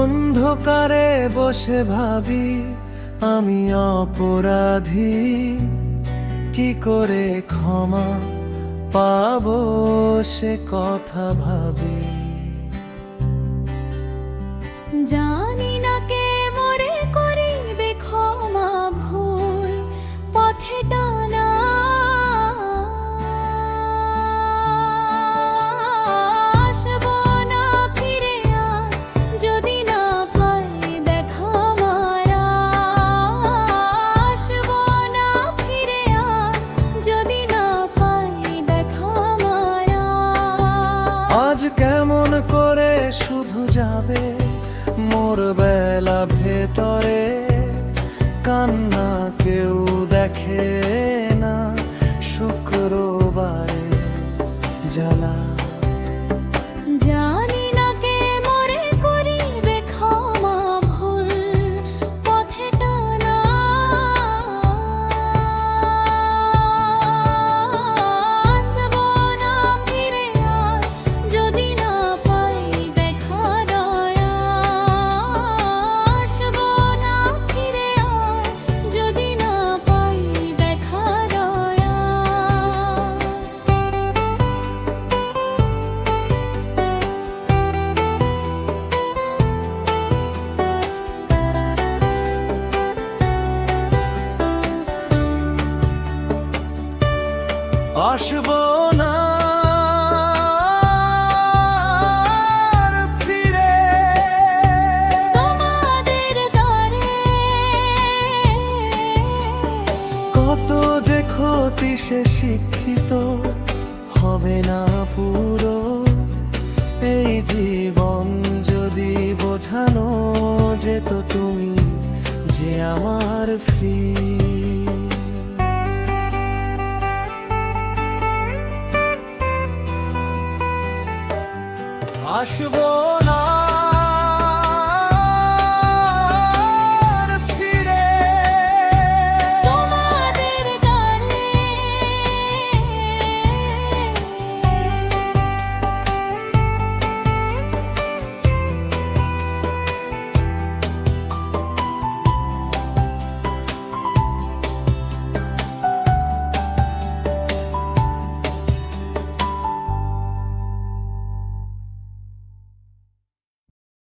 অন্ধকারে বসে ভাবি আমি অপরাধী, কি করে ক্ষমা পাবো সে কথা ভাবি। জানি না কে মোরে করিবে ক্ষমা, ভুল পথে টানা আসবো না ফিরে আর যদি না পাই দেখা মারা। আসবো না ফিরে আর যদি না পাই দেখা মারা। আজ কেমন করে শুধু যাবে মোর বেলা ভেতরে, কান্না কেউ দেখে না শুক্রবারে জ্বালা। জানি না কে মোরে করিবে ক্ষমা, ভুল পথে টানা আসবো না ফিরে আর যদি না পাই দেখা দয়া। আসবো না ফিরে আর যদি না পাই দেখা দয়া। আসবো না আর ফিরে তোমাদের দ্বারে কত যে ক্ষতি সে শিক্ষিত হবে না পুরো। এই জীবন যদি বোঝানো যেত তুমি যে আমার ফ্রি। আসবো